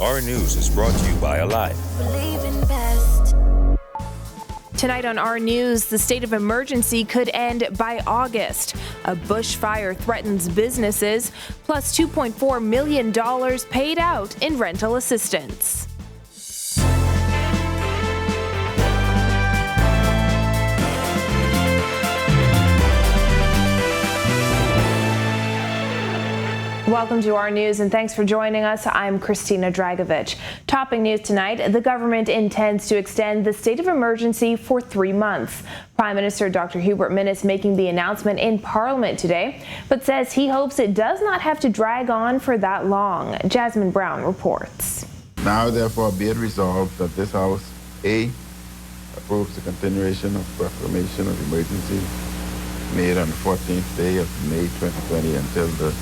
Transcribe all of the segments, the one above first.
Our News is brought to you by Alive. Tonight on Our News, the state of emergency could end by August. A bushfire threatens businesses, plus $2.4 million paid out in rental assistance. Welcome to Our News, and thanks for joining us. I'm Christina Dragovich. Topping news tonight, the government intends to extend the state of emergency for 3 months. Prime Minister Dr. Hubert Minnis making the announcement in Parliament today, but says he hopes it does not have to drag on for that long. Jasmine Brown reports. Now, therefore, be it resolved that this House, A, approves the continuation of proclamation of emergency made on the 14th day of May 2020 until the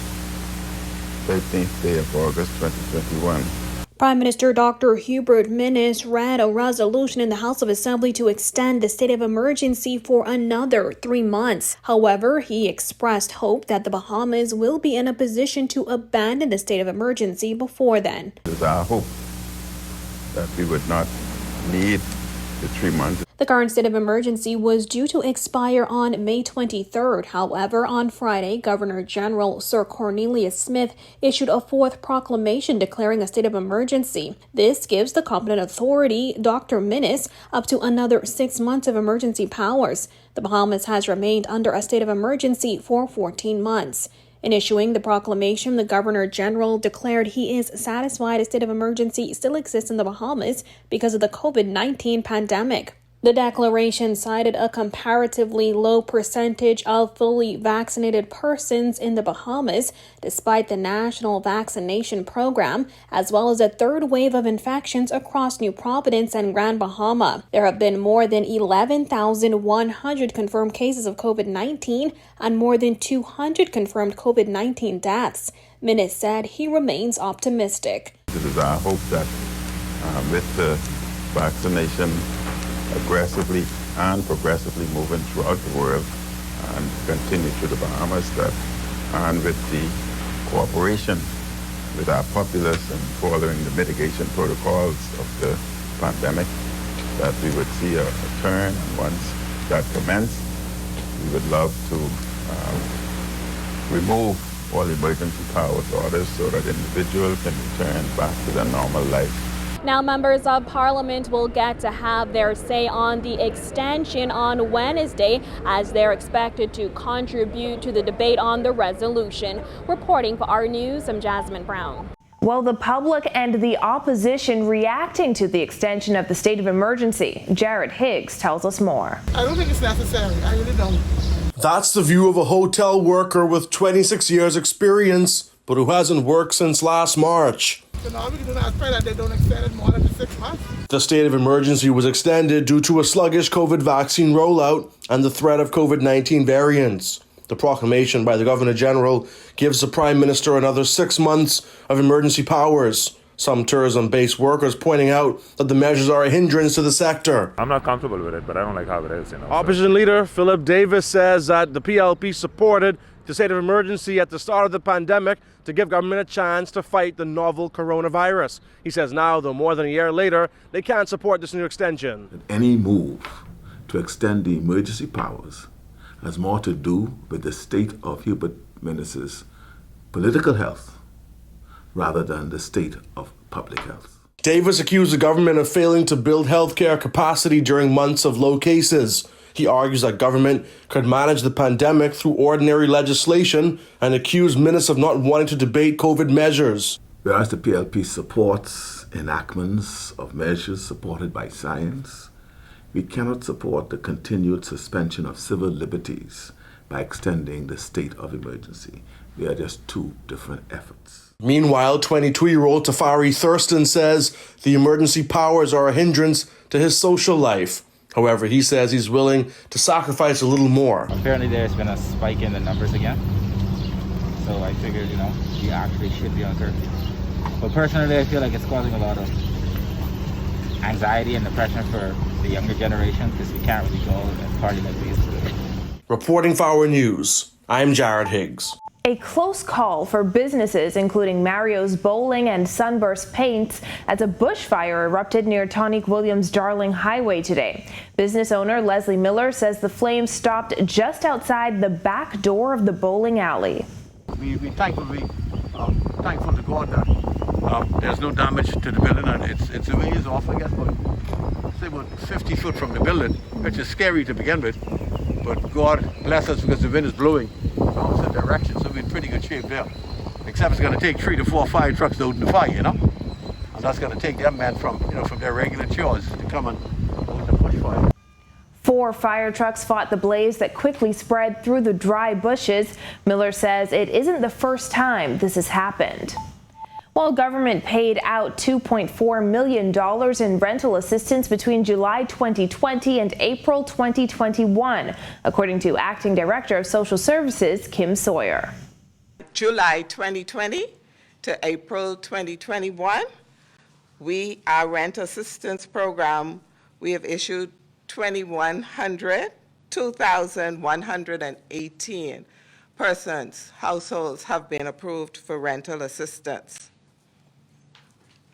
13th day of August 2021. Prime Minister Dr. Hubert Minnis read a resolution in the House of Assembly to extend the state of emergency for another 3 months. However, he expressed hope that the Bahamas will be in a position to abandon the state of emergency before then. It is our hope that we would not need the 3 months. The current state of emergency was due to expire on May 23rd. However, on Friday, Governor General Sir Cornelius Smith issued a fourth proclamation declaring a state of emergency. This gives the competent authority, Dr. Minnis, up to another 6 months of emergency powers. The Bahamas has remained under a state of emergency for 14 months. In issuing the proclamation, the Governor General declared he is satisfied a state of emergency still exists in the Bahamas because of the COVID-19 pandemic. The declaration cited a comparatively low percentage of fully vaccinated persons in the Bahamas, despite the national vaccination program, as well as a third wave of infections across New Providence and Grand Bahama. There have been more than 11,100 confirmed cases of COVID-19 and more than 200 confirmed COVID-19 deaths. Minnis said he remains optimistic. It is our hope that with the vaccination aggressively and progressively moving throughout the world and continue to the Bahamas, and with the cooperation with our populace and following the mitigation protocols of the pandemic, that we would see a turn. And once that commenced, we would love to remove all emergency powers orders so that individuals can return back to their normal life. Now, members of Parliament will get to have their say on the extension on Wednesday, as they're expected to contribute to the debate on the resolution. Reporting for Our News, I'm Jasmine Brown. Well, the public and the opposition reacting to the extension of the state of emergency. Jared Higgs tells us more. I don't think it's necessary. I really don't. That's the view of a hotel worker with 26 years experience, but who hasn't worked since last March. So all we can do now is pray that they don't extend it more than 6 months. The state of emergency was extended due to a sluggish COVID vaccine rollout and the threat of COVID-19 variants. The proclamation by the Governor General gives the Prime Minister another 6 months of emergency powers. Some tourism-based workers pointing out that the measures are a hindrance to the sector. I'm not comfortable with it, but I don't like how it is. Opposition leader Philip Davis says that the PLP supported the state of emergency at the start of the pandemic to give government a chance to fight the novel coronavirus. He says now, though more than a year later, they can't support this new extension. Any move to extend the emergency powers has more to do with the state of Hubert Minnis's political health rather than the state of public health. Davis accused the government of failing to build healthcare capacity during months of low cases. He argues that government could manage the pandemic through ordinary legislation and accused Minnis of not wanting to debate COVID measures. Whereas the PLP supports enactments of measures supported by science, we cannot support the continued suspension of civil liberties by extending the state of emergency. They are just two different efforts. Meanwhile, 22-year-old Tafari Thurston says the emergency powers are a hindrance to his social life. However, he says he's willing to sacrifice a little more. Apparently there's been a spike in the numbers again. So I figured, we actually should be on curfew. But personally, I feel like it's causing a lot of anxiety and depression for the younger generation because we can't really go and party like we used to. Reporting for Our News, I'm Jared Higgs. A close call for businesses, including Mario's Bowling and Sunburst Paints, as a bushfire erupted near Tonique Williams Darling Highway today. Business owner Leslie Miller says the flames stopped just outside the back door of the bowling alley. We're thankful to God that there's no damage to the building, and it's a ways off, I guess, but say about 50 foot from the building, which is scary to begin with. But God bless us because the wind is blowing in opposite direction, so we're in pretty good shape there. Except it's going to take 3 to 4 fire trucks out in the fire, And that's going to take them men from their regular chores to come and out in the bushfire. 4 fire trucks fought the blaze that quickly spread through the dry bushes. Miller says it isn't the first time this has happened. While government paid out $2.4 million in rental assistance between July 2020 and April 2021, according to Acting Director of Social Services, Kim Sawyer. July 2020 to April 2021, our rent assistance program, we have issued 2,118 households have been approved for rental assistance.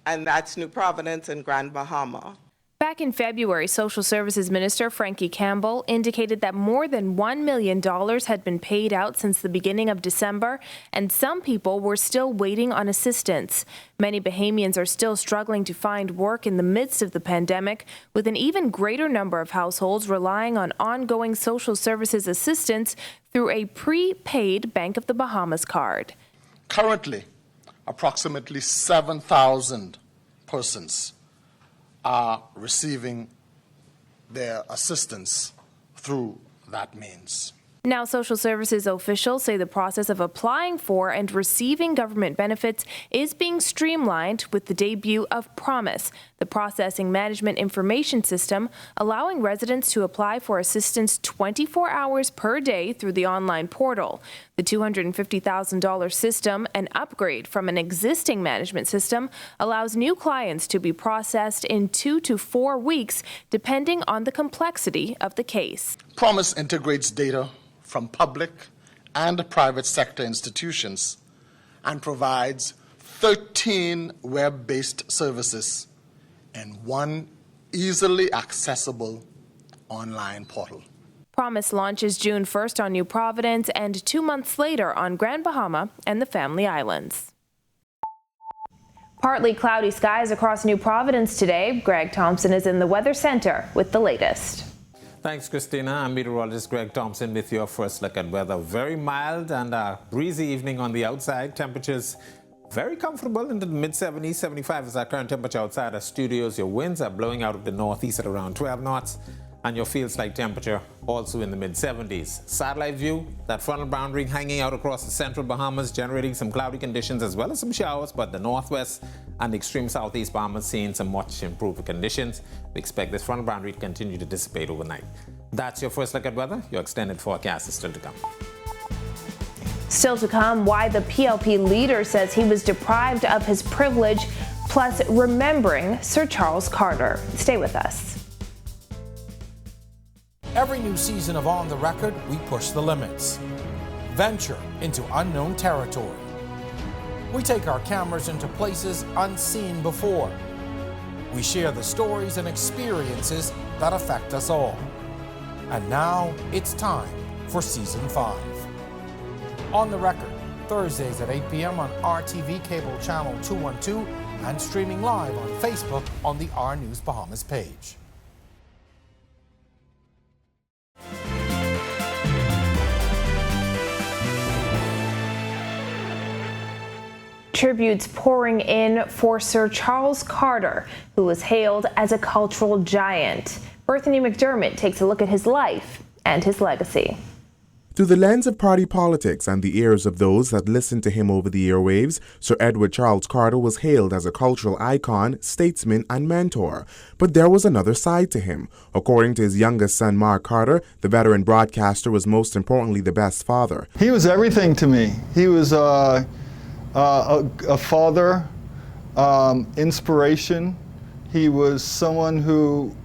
And that's New Providence and Grand Bahama. Back in February, Social Services Minister Frankie Campbell indicated that more than $1 million had been paid out since the beginning of December, and some people were still waiting on assistance. Many Bahamians are still struggling to find work in the midst of the pandemic, with an even greater number of households relying on ongoing social services assistance through a prepaid Bank of the Bahamas card. Currently, approximately 7,000 persons are receiving their assistance through that means. Now, social services officials say the process of applying for and receiving government benefits is being streamlined with the debut of Promise, the processing management information system, allowing residents to apply for assistance 24 hours per day through the online portal. The $250,000 system, an upgrade from an existing management system, allows new clients to be processed in 2 to 4 weeks, depending on the complexity of the case. Promise integrates data from public and private sector institutions and provides 13 web-based services in one easily accessible online portal. Promise launches June 1st on New Providence and 2 months later on Grand Bahama and the Family Islands. Partly cloudy skies across New Providence today. Greg Thompson is in the Weather Center with the latest. Thanks, Christina. I'm meteorologist Greg Thompson with your first look at weather. Very mild and a breezy evening on the outside. Temperatures very comfortable into the mid-70s. 75 is our current temperature outside our studios. Your winds are blowing out of the northeast at around 12 knots. And your field slight temperature also in the mid-70s. Satellite view, that frontal boundary hanging out across the central Bahamas, generating some cloudy conditions as well as some showers, but the northwest and the extreme southeast Bahamas seeing some much improved conditions. We expect this frontal boundary to continue to dissipate overnight. That's your first look at weather. Your extended forecast is still to come. Still to come, why the PLP leader says he was deprived of his privilege, plus remembering Sir Charles Carter. Stay with us. Every new season of On the Record, we push the limits. Venture into unknown territory. We take our cameras into places unseen before. We share the stories and experiences that affect us all. And now it's time for Season 5. On the Record, Thursdays at 8 p.m. on RTV Cable Channel 212 and streaming live on Facebook on the R News Bahamas page. Tributes pouring in for Sir Charles Carter, who was hailed as a cultural giant. Berthany McDermott takes a look at his life and his legacy. Through the lens of party politics and the ears of those that listened to him over the airwaves, Sir Edward Charles Carter was hailed as a cultural icon, statesman, and mentor. But there was another side to him. According to his youngest son, Mark Carter, the veteran broadcaster was most importantly the best father. He was everything to me. He was a father, inspiration. He was someone who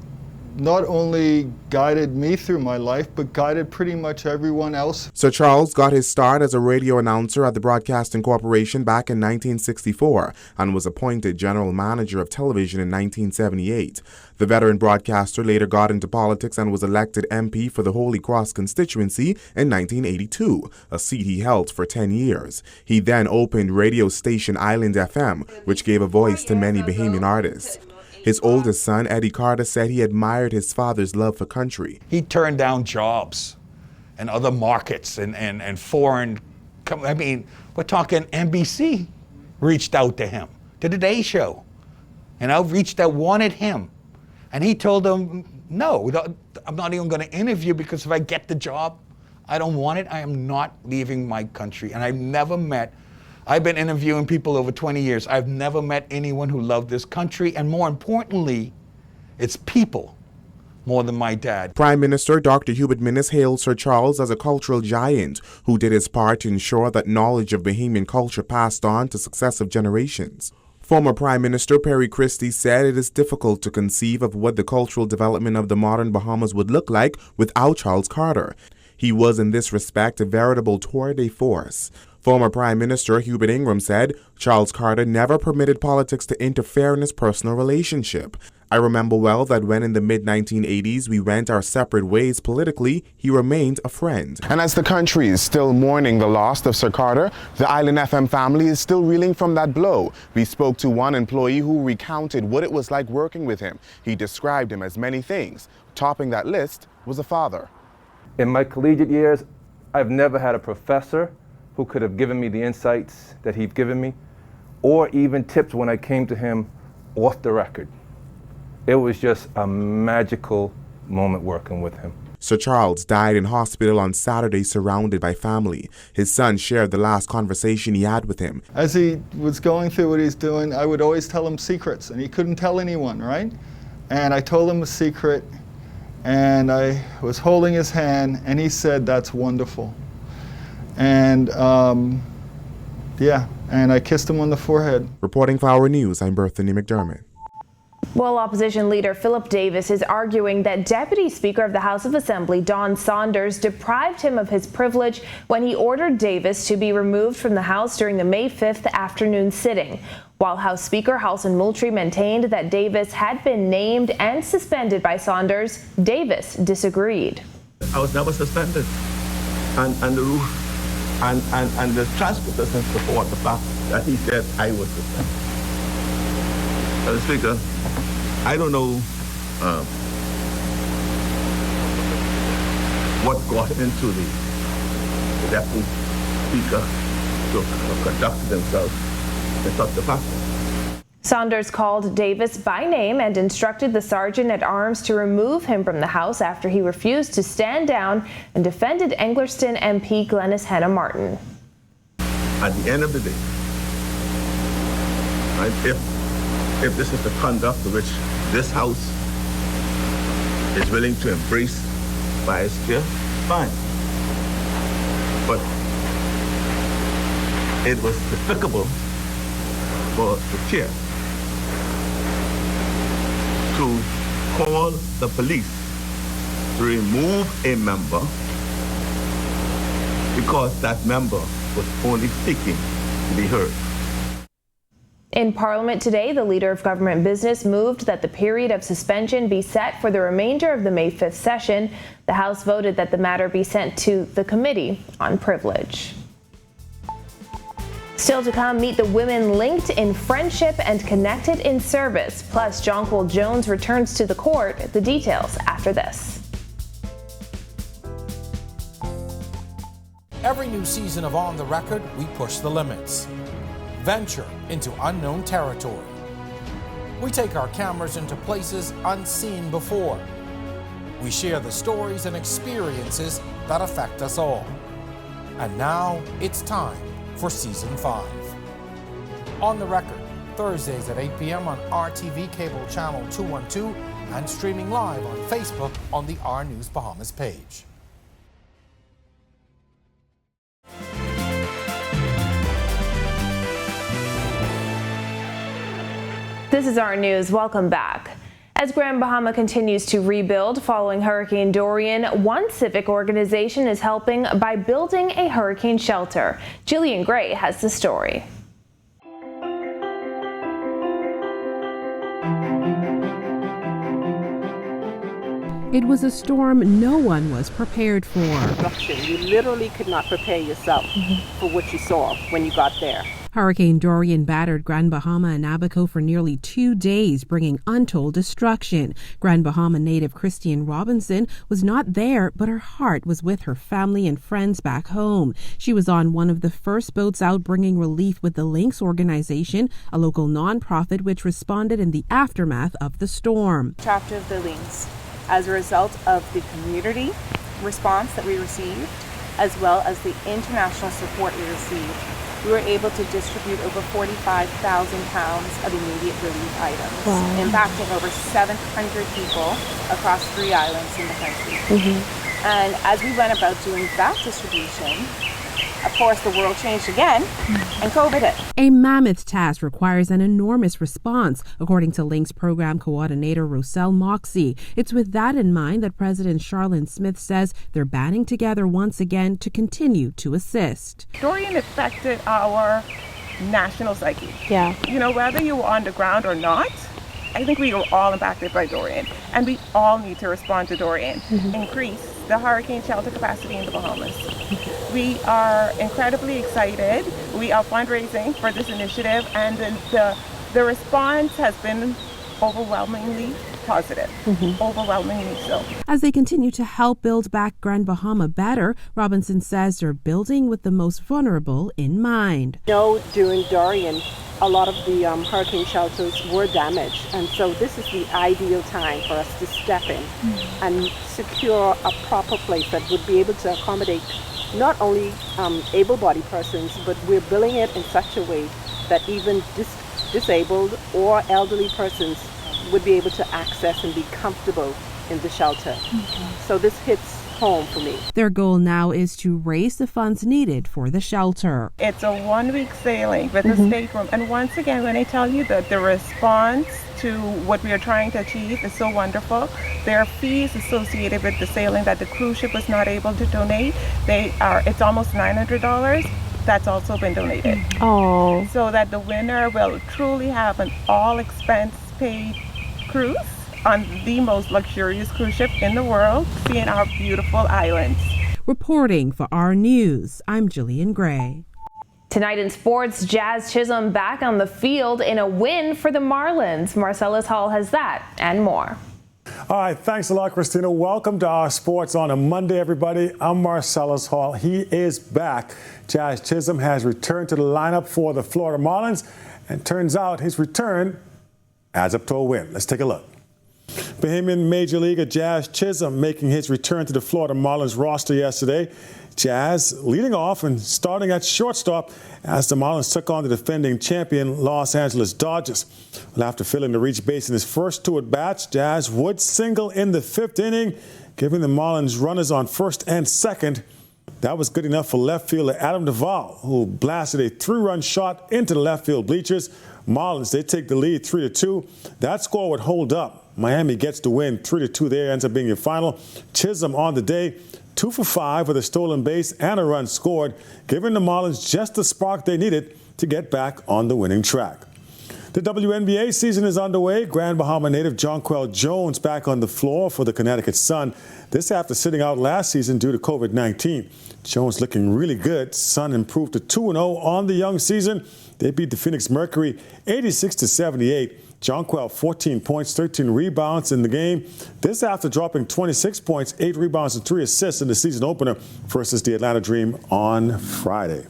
not only guided me through my life, but guided pretty much everyone else. Sir Charles got his start as a radio announcer at the Broadcasting Corporation back in 1964 and was appointed general manager of television in 1978. The veteran broadcaster later got into politics and was elected MP for the Holy Cross constituency in 1982, a seat he held for 10 years. He then opened radio station Island FM, which gave a voice to many Bahamian artists. His oldest son, Eddie Carter, said he admired his father's love for country. He turned down jobs and other markets and foreign, I mean, we're talking NBC reached out to him, to the Today Show, and outreach that wanted him. And he told them, no, I'm not even gonna interview because if I get the job, I don't want it, I am not leaving my country. And I've been interviewing people over 20 years. I've never met anyone who loved this country, and more importantly, it's people more than my dad. Prime Minister Dr. Hubert Minnis hailed Sir Charles as a cultural giant who did his part to ensure that knowledge of Bahamian culture passed on to successive generations. Former Prime Minister Perry Christie said it is difficult to conceive of what the cultural development of the modern Bahamas would look like without Charles Carter. He was in this respect a veritable tour de force. Former Prime Minister Hubert Ingram said Charles Carter never permitted politics to interfere in his personal relationship. I remember well that when in the mid-1980s we went our separate ways politically, he remained a friend. And as the country is still mourning the loss of Sir Carter, the Island FM family is still reeling from that blow. We spoke to one employee who recounted what it was like working with him. He described him as many things. Topping that list was a father. In my collegiate years, I've never had a professor who could have given me the insights that he'd given me, or even tips when I came to him off the record. It was just a magical moment working with him. Sir Charles died in hospital on Saturday surrounded by family. His son shared the last conversation he had with him. As he was going through what he's doing, I would always tell him secrets, and he couldn't tell anyone, right? And I told him a secret, and I was holding his hand, and he said, "That's wonderful." And and I kissed him on the forehead. Reporting for Our News, I'm Berthany McDermott. Well, opposition leader Philip Davis is arguing that Deputy Speaker of the House of Assembly Don Saunders deprived him of his privilege when he ordered Davis to be removed from the House during the May 5th afternoon sitting. While House Speaker Halson Moultrie maintained that Davis had been named and suspended by Saunders, Davis disagreed. I was never suspended. And the transcript doesn't support the fact that he said I was suspended. Mr. Speaker, I don't know what got into the Deputy Speaker to conduct themselves in such a fashion. Saunders called Davis by name and instructed the sergeant at arms to remove him from the House after he refused to stand down and defended Englerston MP Glenys Hannah Martin. At the end of the day, if this is the conduct which this House is willing to embrace by its chair, fine. But it was despicable for the chair to call the police to remove a member because that member was only seeking to be heard. In Parliament today, the Leader of Government Business moved that the period of suspension be set for the remainder of the May 5th session. The House voted that the matter be sent to the Committee on Privilege. Still to come, meet the women linked in friendship and connected in service. Plus, Jonquil Jones returns to the court. The details after this. Every new season of On the Record, we push the limits. Venture into unknown territory. We take our cameras into places unseen before. We share the stories and experiences that affect us all. And now it's time for Season 5. On the Record, Thursdays at 8 p.m. on RTV Cable Channel 212 and streaming live on Facebook on the R News Bahamas page. This is our news. Welcome back. As Grand Bahama continues to rebuild following Hurricane Dorian, one civic organization is helping by building a hurricane shelter. Jillian Gray has the story. It was a storm no one was prepared for. You literally could not prepare yourself for what you saw when you got there. Hurricane Dorian battered Grand Bahama and Abaco for nearly 2 days, bringing untold destruction. Grand Bahama native Christine Robinson was not there, but her heart was with her family and friends back home. She was on one of the first boats out bringing relief with the Lynx organization, a local nonprofit which responded in the aftermath of the storm. Chapter of the Lynx, as a result of the community response that we received, as well as the international support we received, we were able to distribute over 45,000 pounds of immediate relief items, impacting over 700 people across 3 islands in the country. And as we went about doing that distribution, of course, the world changed again, and COVID hit. A mammoth task requires an enormous response, according to Lynx program coordinator Roselle Moxie. It's with that in mind that President Charlene Smith says they're banding together once again to continue to assist. Dorian affected our national psyche. Yeah. You know, whether you were on the ground or not, I think we were all impacted by Dorian, and we all need to respond to Dorian. Increase the hurricane shelter capacity in the Bahamas. We are incredibly excited. We are fundraising for this initiative, and the response has been overwhelmingly positive, overwhelmingly so. As they continue to help build back Grand Bahama better, Robinson says they're building with the most vulnerable in mind. You know, during Dorian, a lot of the hurricane shelters were damaged, and so this is the ideal time for us to step in and secure a proper place that would be able to accommodate not only able-bodied persons, but we're building it in such a way that even disabled or elderly persons would be able to access and be comfortable in the shelter. So this hits home for me. Their goal now is to raise the funds needed for the shelter. It's a 1-week sailing with a stateroom, and once again, when I tell you that the response to what we are trying to achieve is so wonderful, there are fees associated with the sailing that the cruise ship was not able to donate. It's almost $900. That's also been donated. Oh. So that the winner will truly have an all-expense paid cruise on the most luxurious cruise ship in the world, seeing our beautiful islands. Reporting for our news, I'm Jillian Gray. Tonight in sports, Jazz Chisholm back on the field in a win for the Marlins. Marcellus Hall has that and more. All right, thanks a lot, Christina. Welcome to our sports on a Monday, everybody. I'm Marcellus Hall. He is back. Jazz Chisholm has returned to the lineup for the Florida Marlins, and turns out his return adds up to a win. Let's take a look. Bahamian Major Leaguer Jazz Chisholm making his return to the Florida Marlins roster yesterday. Jazz leading off and starting at shortstop as the Marlins took on the defending champion Los Angeles Dodgers. Well, after failing to reach base in his first 2 at-bats, Jazz would single in the 5th inning, giving the Marlins runners on first and second. That was good enough for left fielder Adam Duvall, who blasted a 3-run shot into the left field bleachers. Marlins, they take the lead 3-2. That score would hold up. Miami gets the win 3-2 there, ends up being your final. Chisholm on the day, 2 for 5 with a stolen base and a run scored, giving the Marlins just the spark they needed to get back on the winning track. The WNBA season is underway. Grand Bahama native Jonquel Jones back on the floor for the Connecticut Sun. This after sitting out last season due to COVID-19. Jones looking really good. Sun improved to 2-0 on the young season. They beat the Phoenix Mercury 86-78. Jonquel 14 points, 13 rebounds in the game. This after dropping 26 points, 8 rebounds and 3 assists in the season opener versus the Atlanta Dream on Friday.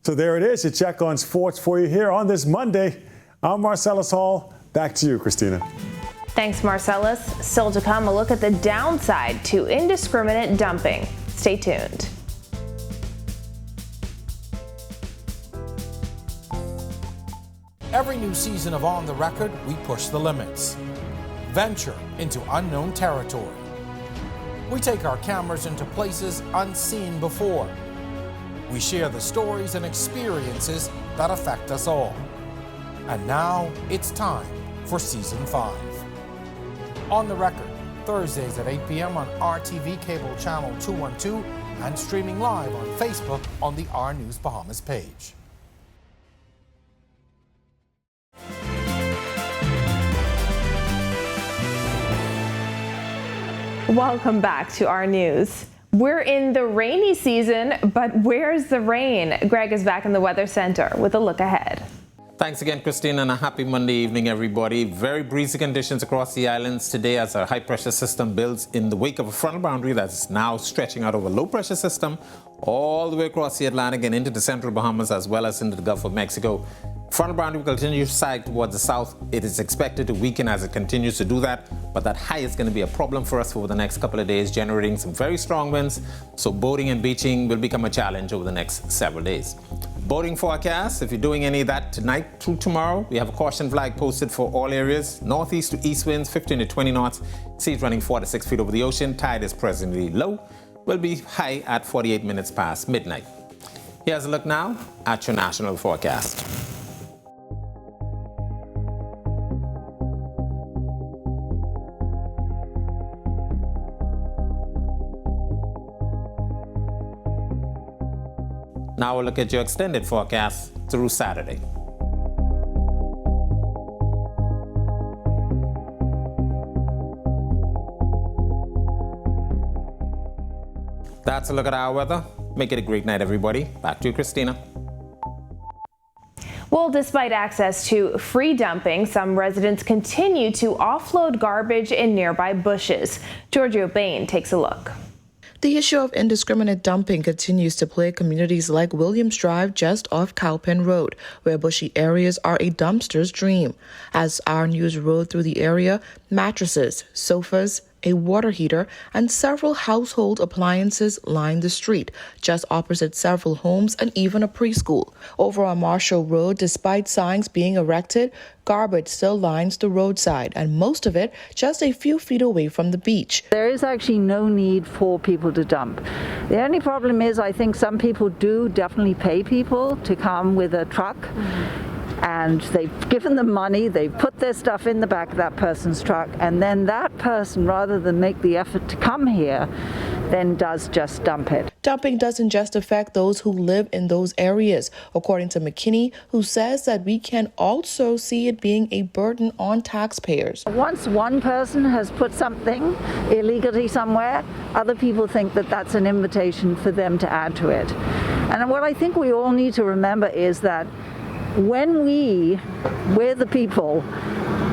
So there it is, your check on sports for you here on this Monday. I'm Marcellus Hall. Back to you, Christina. Thanks, Marcellus. Still to come, a look at the downside to indiscriminate dumping. Stay tuned. Every new season of On the Record, we push the limits. Venture into unknown territory. We take our cameras into places unseen before. We share the stories and experiences that affect us all. And now it's time for Season 5. On the Record, Thursdays at 8 p.m. on RTV Cable Channel 212 and streaming live on Facebook on the R News Bahamas page. Welcome back to our news. We're in the rainy season, but where's the rain? Greg is back in the Weather Center with a look ahead. Thanks again, Christine, and a happy Monday evening, everybody. Very breezy conditions across the islands today as our high-pressure system builds in the wake of a frontal boundary that's now stretching out over a low-pressure system all the way across the Atlantic and into the central Bahamas as well as into the Gulf of Mexico. Frontal boundary will continue to side towards the south. It is expected to weaken as it continues to do that, but that high is going to be a problem for us over the next couple of days, generating some very strong winds, so boating and beaching will become a challenge over the next several days. Boating forecast, if you're doing any of that tonight through tomorrow, we have a caution flag posted for all areas. Northeast to east winds, 15 to 20 knots. Seas running 4 to 6 feet over the ocean. Tide is presently low. Will be high at 48 minutes past midnight. Here's a look now at your national forecast. Now we'll look at your extended forecast through Saturday. That's a look at our weather. Make it a great night, everybody. Back to you, Christina. Well, despite access to free dumping, some residents continue to offload garbage in nearby bushes. Giorgio Bain takes a look. The issue of indiscriminate dumping continues to plague communities like Williams Drive just off Cowpen Road, where bushy areas are a dumpster's dream. As our news rode through the area, mattresses, sofas, a water heater, and several household appliances line the street, just opposite several homes and even a preschool. Over on Marshall Road, despite signs being erected, garbage still lines the roadside, and most of it just a few feet away from the beach. There is actually no need for people to dump. The only problem is I think some people do definitely pay people to come with a truck. And they've given them money, they've put their stuff in the back of that person's truck, and then that person, rather than make the effort to come here, then does just dump it. Dumping doesn't just affect those who live in those areas, according to McKinney, who says that we can also see it being a burden on taxpayers. Once one person has put something illegally somewhere, other people think that that's an invitation for them to add to it. And what I think we all need to remember is that when we're the people,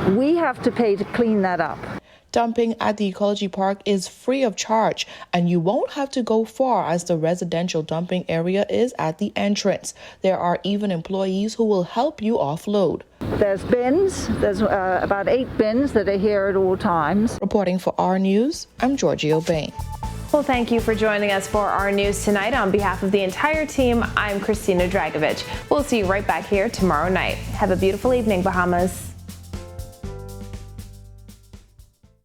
we have to pay to clean that up. Dumping at the Ecology Park is free of charge, and you won't have to go far as the residential dumping area is at the entrance. There are even employees who will help you offload. There's bins. There's about 8 bins that are here at all times. Reporting for R News, I'm Giorgio Bain. Well, thank you for joining us for our news tonight. On behalf of the entire team, I'm Christina Dragovich. We'll see you right back here tomorrow night. Have a beautiful evening, Bahamas.